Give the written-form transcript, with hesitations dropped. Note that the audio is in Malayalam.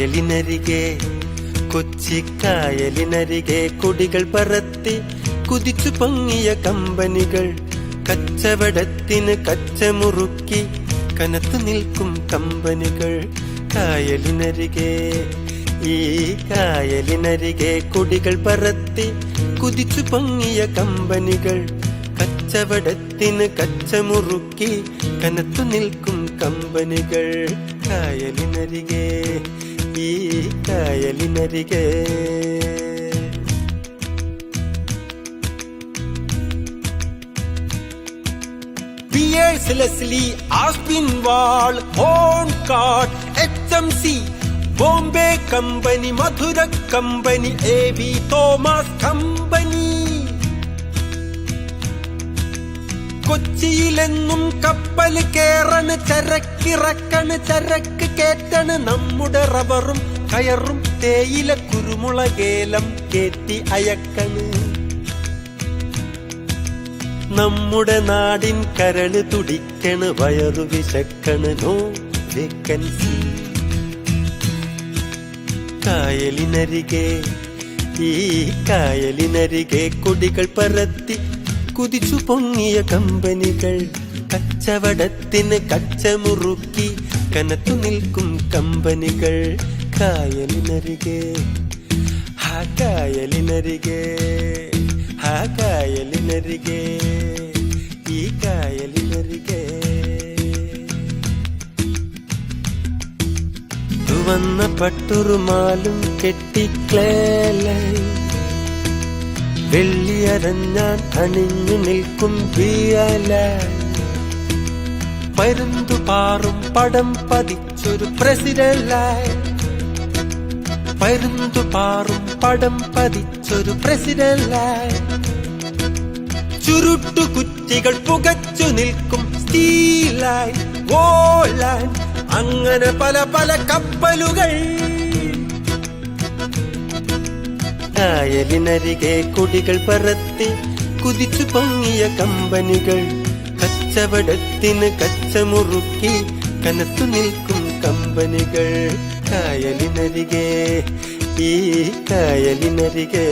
കായലിനരികെ കൊച്ചിക്കായലിനരികെ കൊടികൾ പറത്തി കുതിച്ചു പൊങ്ങിയ കമ്പനികൾ, കച്ചവടത്തിന് കച്ചമുറുക്കി കനത്തു നിൽക്കും കമ്പനികൾ. കായലിനരികെ ഈ കായലിനരികെ കൊടികൾ പറത്തി കുതിച്ചു പൊങ്ങിയ കമ്പനികൾ, കച്ചവടത്തിന് കച്ചമുറുക്കി കനത്തു നിൽക്കും കമ്പനികൾ. കായലിനരികെ ഈ കായലിനരികെ. Piers Leslie, Aspinwall, Horncart, HMC, Bombay Company, Mathura Company, A.V. Thomas Company. കൊച്ചിയിലെന്നും കപ്പൽ കേറണ്, ചരക്കിറക്കണ്, ചരക്ക് കേറ്റണ്. നമ്മുടെ റബ്ബറും കയറും തേയില കുരുമുളകേലം കേറ്റി അയക്കണ്. നമ്മുടെ നാടിൻ കരള് തുടിക്കണ്, വയറു വിശക്കണ്, നോ വേക്കൻസി. കായലിനരികെ ഈ കായലിനരികെ കൊടികൾ പറത്തി കുതിച്ചു പൊങ്ങിയ കമ്പനികൾ, കച്ചവടത്തിന് കച്ചമുറുക്കി കനത്തു നിൽക്കും കമ്പനികൾ. കായലിനരികെ ആ കായലിനരികെ ആ കായലിനരികെ ഈ കായലിനരികെ. തുവന്ന പട്ടുറുമാലും കെട്ടിക്ലേലായി വെള്ളിയരഞ്ഞാൻ അണിഞ്ഞു നിൽക്കും ബിയലായി. പരുന്തു പാറും പടം പതിച്ചൊരു പ്രസിഡന്റായി, പരുന്തു പാറും പടം പതിച്ചൊരു പ്രസിഡന്റായി. ചുരുട്ടുകുറ്റികൾ പുകച്ചു നിൽക്കും സ്റ്റീലായി, വോലായി. അങ്ങനെ പല പല കപ്പലുകൾ. കായലിനരികെ കൊടികൾ പറത്തി കുതിച്ചു പൊങ്ങിയ കമ്പനികൾ, കച്ചവടത്തിന് കച്ചമുറുക്കി കനത്തു നിൽക്കും കമ്പനികൾ. കായലിനരികെ ഈ കായലിനരികെ.